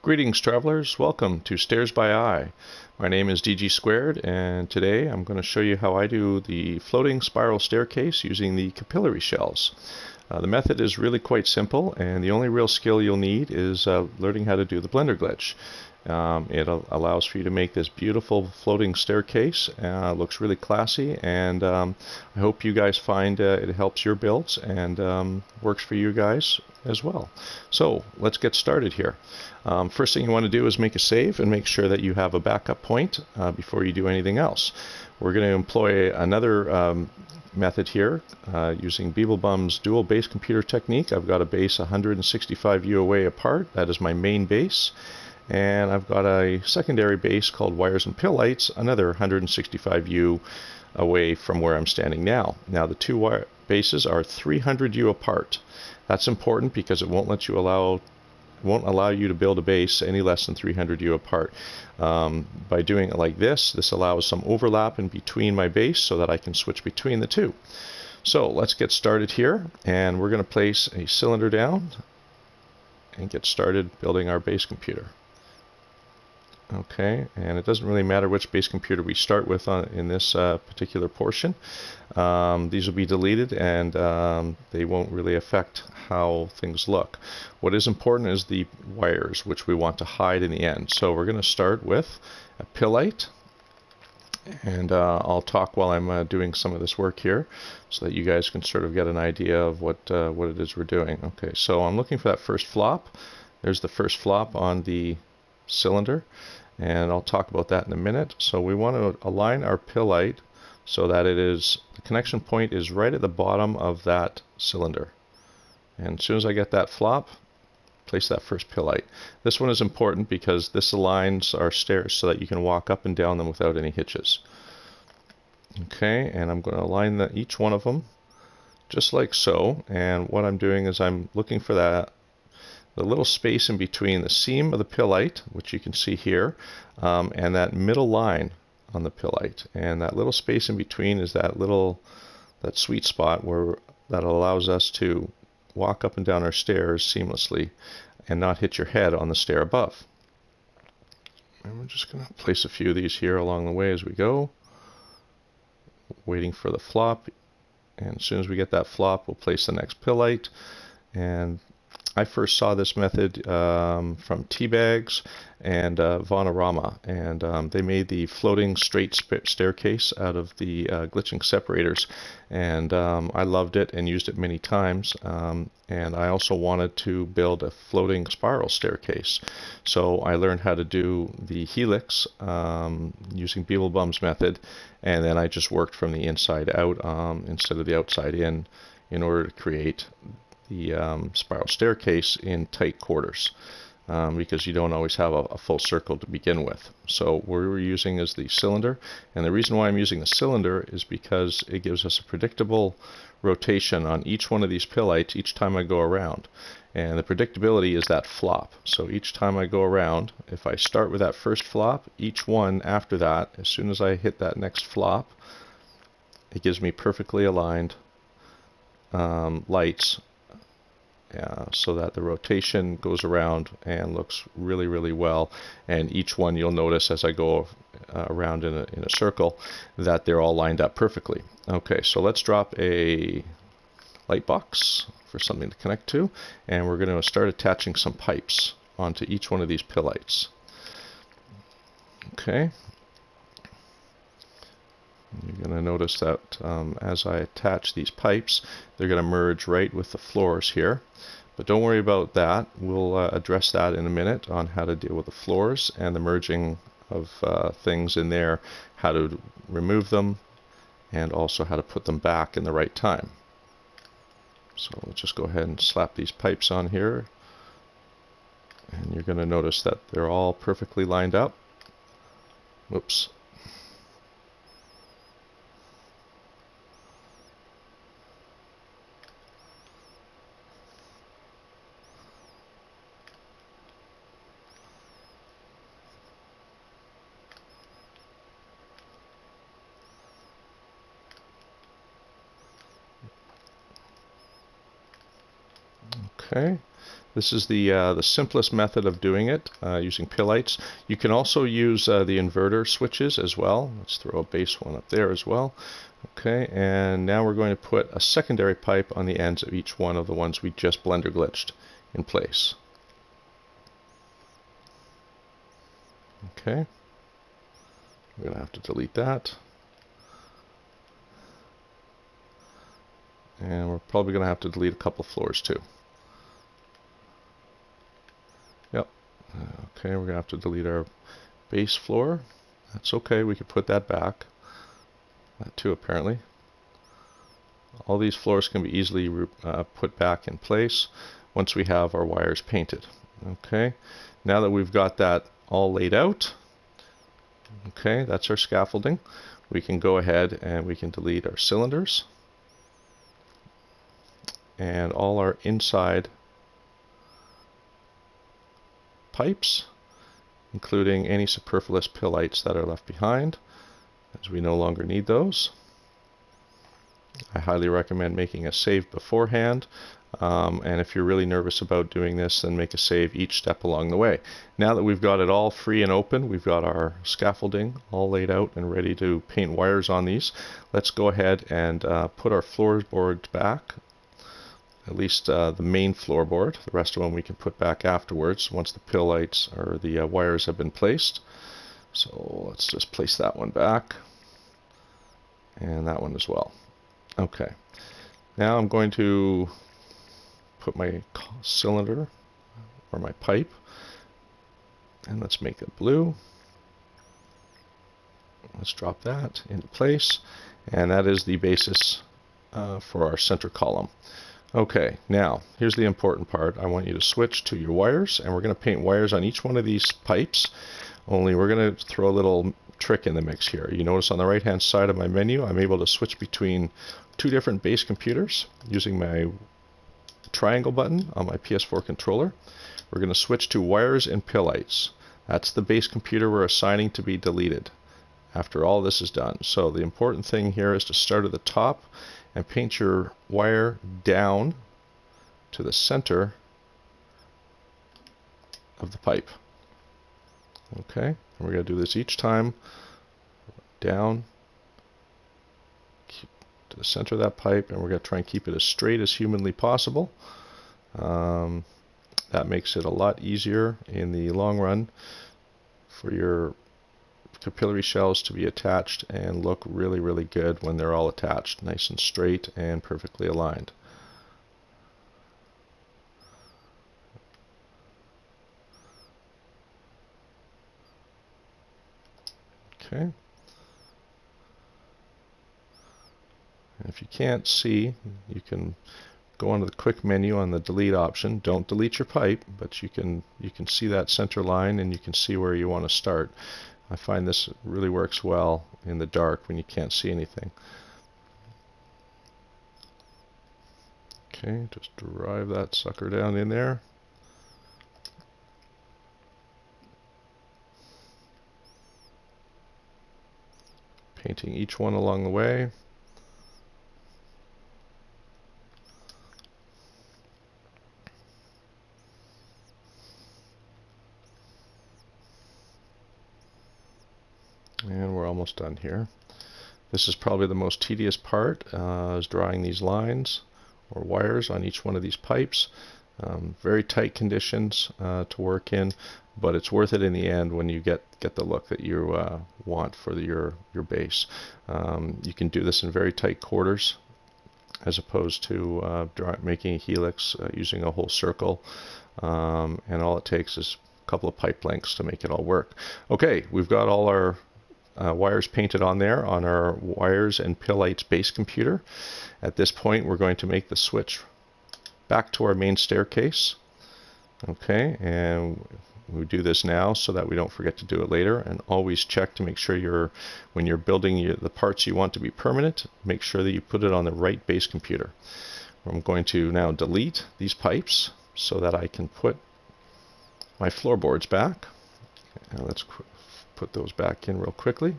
Greetings, travelers. Welcome to Stairs by Eye. My name is DG Squared, and today I'm going to show you how I do the floating spiral staircase using the capillary shells. The method is really quite simple, and the only real skill you'll need is learning how to do the blender glitch. It allows for you to make this beautiful floating staircase. Looks really classy, and I hope you guys find it helps your builds and works for you guys as well. So let's get started here. First thing you want to do is make a save and make sure that you have a backup point before you do anything else. We're going to employ another method here using Beeblebum's dual base computer technique. I've got a base 165 U away apart. That is my main base. And I've got a secondary base called Wires and Pill Lights, another 165 U away from where I'm standing now. Now the two bases are 300 U apart. That's important because it won't allow you to build a base any less than 300 U apart. By doing it like this allows some overlap in between my base so that I can switch between the two. So let's get started here, and we're going to place a cylinder down and get started building our base computer. Okay, and it doesn't really matter which base computer we start with in this particular portion. These will be deleted, and they won't really affect how things look. What is important is the wires, which we want to hide in the end. So we're going to start with a pill light, and I'll talk while I'm doing some of this work here so that you guys can sort of get an idea of what it is we're doing. Okay, so I'm looking for that first flop. There's the first flop on the cylinder, and I'll talk about that in a minute. So we want to align our pill light so that the connection point is right at the bottom of that cylinder. And as soon as I get that flop, place that first pill light. This one is important because this aligns our stairs so that you can walk up and down them without any hitches. Okay, and I'm going to align each one of them just like so. And what I'm doing is I'm looking for the little space in between the seam of the pill light, which you can see here, and that middle line on the pill light. And that little space in between is that sweet spot that allows us to walk up and down our stairs seamlessly and not hit your head on the stair above. And we're just going to place a few of these here along the way as we go, waiting for the flop. And as soon as we get that flop, we'll place the next pill light. And I first saw this method from Teabags and Vonarama, and they made the floating straight staircase out of the glitching separators, and I loved it and used it many times. And I also wanted to build a floating spiral staircase, so I learned how to do the helix using Beeblebum's method, and then I just worked from the inside out instead of the outside in order to create the spiral staircase in tight quarters, because you don't always have a full circle to begin with. So what we're using is the cylinder, and the reason why I'm using the cylinder is because it gives us a predictable rotation on each one of these pill lights each time I go around, and the predictability is that flop. So each time I go around, if I start with that first flop, each one after that, as soon as I hit that next flop, it gives me perfectly aligned lights, so that the rotation goes around and looks really, really well. And each one, you'll notice as I go around in a circle, that they're all lined up perfectly. Okay, so let's drop a light box for something to connect to, and we're going to start attaching some pipes onto each one of these pill lights. Okay. You're going to notice that as I attach these pipes, they're going to merge right with the floors here. But don't worry about that. We'll address that in a minute on how to deal with the floors and the merging of things in there, how to remove them, and also how to put them back in the right time. So let's just go ahead and slap these pipes on here. And you're going to notice that they're all perfectly lined up. Whoops. Okay, This is the simplest method of doing it using pillites. You can also use the inverter switches as well. Let's throw a base one up there as well. Okay, and now we're going to put a secondary pipe on the ends of each one of the ones we just blender glitched in place. Okay, we're going to have to delete that. And we're probably going to have to delete a couple floors too. Yep. Okay, we're going to have to delete our base floor. That's okay, we could put that back. That too, apparently. All these floors can be easily put back in place once we have our wires painted. Okay, now that we've got that all laid out, okay, that's our scaffolding. We can go ahead and we can delete our cylinders and all our inside pipes, including any superfluous pillites that are left behind, as we no longer need those. I highly recommend making a save beforehand, and if you're really nervous about doing this, then make a save each step along the way. Now that we've got it all free and open, we've got our scaffolding all laid out and ready to paint wires on these, let's go ahead and put our floorboards back. At least the main floorboard. The rest of them we can put back afterwards once the pillites or the wires have been placed. So let's just place that one back and that one as well. Okay, now I'm going to put my cylinder or my pipe, and let's make it blue. Let's drop that into place, and that is the basis for our center column. Okay, now here's the important part. I want you to switch to your wires, and we're going to paint wires on each one of these pipes, only we're going to throw a little trick in the mix here. You notice on the right hand side of my menu I'm able to switch between two different base computers using my triangle button on my PS4 controller. We're going to switch to wires and pillites. That's the base computer we're assigning to be deleted after all this is done. So the important thing here is to start at the top and paint your wire down to the center of the pipe. Okay, and we're going to do this each time. Down to the center of that pipe, and we're going to try and keep it as straight as humanly possible. That makes it a lot easier in the long run for your capillary shells to be attached and look really, really good when they're all attached, nice and straight and perfectly aligned. Okay. And if you can't see, you can go onto the quick menu on the delete option. Don't delete your pipe, but you can see that center line and you can see where you want to start. I find this really works well in the dark when you can't see anything. Okay, just drive that sucker down in there. Painting each one along the way. And we're almost done here. This is probably the most tedious part, is drawing these lines or wires on each one of these pipes. Very tight conditions to work in, but it's worth it in the end when you get the look that you want for your base. You can do this in very tight quarters as opposed to making a helix using a whole circle, and all it takes is a couple of pipe lengths to make it all work. Okay, we've got all our wires painted on there on our wires and pillites base computer. At this point we're going to make the switch back to our main staircase. Okay, and we do this now so that we don't forget to do it later, and always check to make sure when you're building the parts you want to be permanent, make sure that you put it on the right base computer. I'm going to now delete these pipes so that I can put my floorboards back. Now let's put those back in real quickly.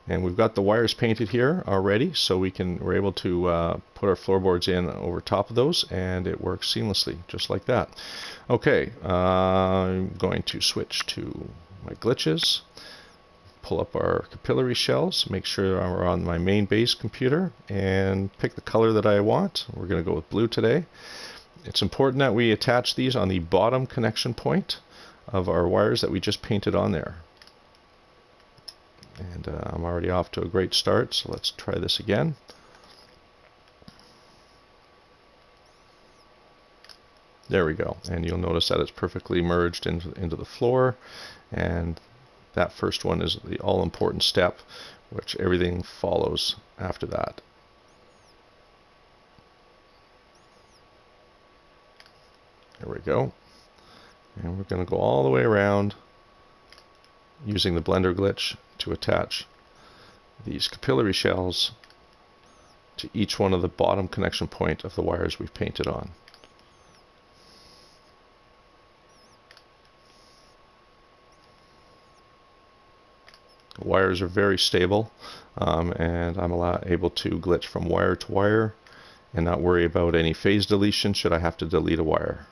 And we've got the wires painted here already, so we're able to put our floorboards in over top of those, and it works seamlessly, just like that. Okay, I'm going to switch to my glitches, pull up our capillary shells, make sure we're on my main base computer, and pick the color that I want. We're going to go with blue today. It's important that we attach these on the bottom connection point of our wires that we just painted on there. And I'm already off to a great start, so let's try this again. There we go, and you'll notice that it's perfectly merged into the floor, and that first one is the all-important step, which everything follows after that. There we go. And we're going to go all the way around using the blender glitch to attach these capillary shells to each one of the bottom connection point of the wires we've painted on. The wires are very stable, and I'm able to glitch from wire to wire and not worry about any phase deletion should I have to delete a wire.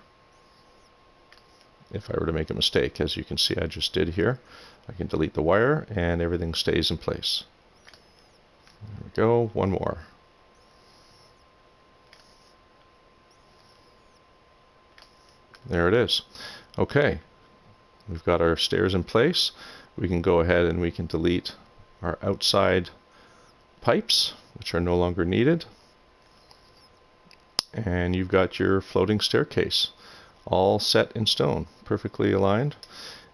If I were to make a mistake, as you can see I just did here, I can delete the wire and everything stays in place. There we go, one more. There it is. Okay, we've got our stairs in place. We can go ahead and we can delete our outside pipes, which are no longer needed. And you've got your floating staircase all set in stone, perfectly aligned.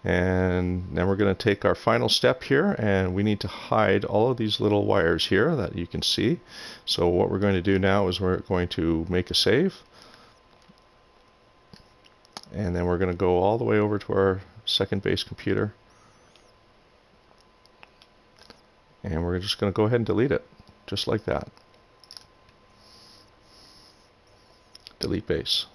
And then we're going to take our final step here, and we need to hide all of these little wires here that you can see. So what we're going to do now is we're going to make a save, and then we're going to go all the way over to our second base computer, and we're just going to go ahead and delete it, just like that. Delete base.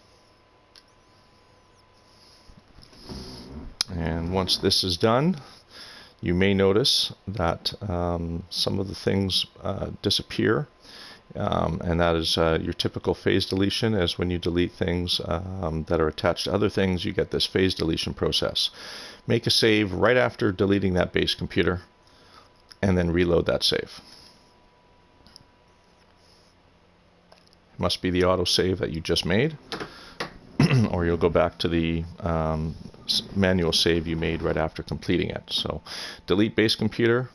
And once this is done, you may notice that some of the things disappear, and that is your typical phase deletion. As when you delete things that are attached to other things, you get this phase deletion process. Make a save right after deleting that base computer, and then reload that save. It must be the autosave that you just made, or you'll go back to the manual save you made right after completing it. So delete base computer,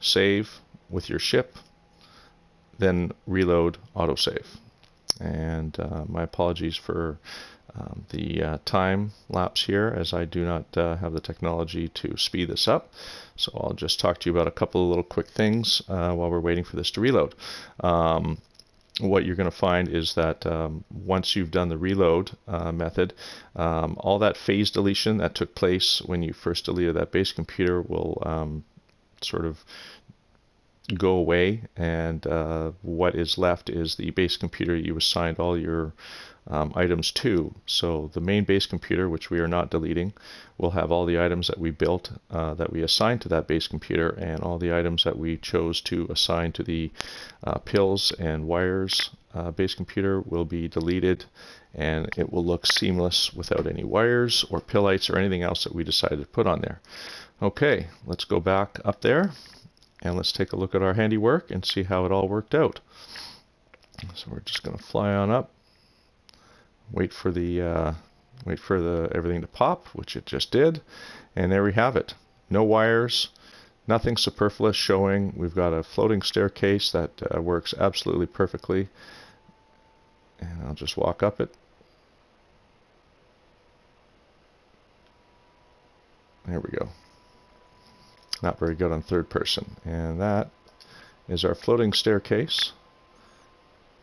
save with your ship, then reload autosave. And my apologies for the time lapse here, as I do not have the technology to speed this up. So I'll just talk to you about a couple of little quick things while we're waiting for this to reload. What you're going to find is that once you've done the reload method, all that phase deletion that took place when you first deleted that base computer will sort of go away, and what is left is the base computer you assigned all your items to. So the main base computer, which we are not deleting, will have all the items that we built that we assigned to that base computer, and all the items that we chose to assign to the pills and wires base computer will be deleted, and it will look seamless without any wires or pillites or anything else that we decided to put on there. Okay, let's go back up there and let's take a look at our handiwork and see how it all worked out. So we're just going to fly on up, wait for the everything to pop, which it just did, and there we have it. No wires, nothing superfluous showing. We've got a floating staircase that works absolutely perfectly, and I'll just walk up it. There we go. Not very good on third person. And that is our floating staircase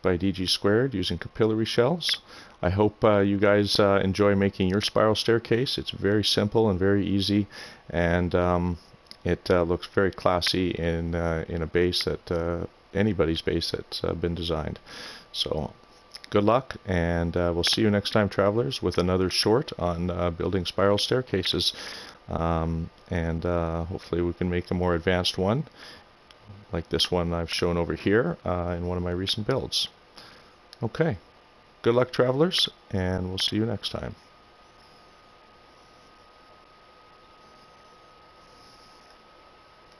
by DG Squared using capillary shells. I hope you guys enjoy making your spiral staircase. It's very simple and very easy, and it looks very classy in a base that anybody's base that's been designed. So good luck, and we'll see you next time, travelers, with another short on building spiral staircases. And hopefully we can make a more advanced one, like this one I've shown over here in one of my recent builds. Okay, good luck, travelers, and we'll see you next time.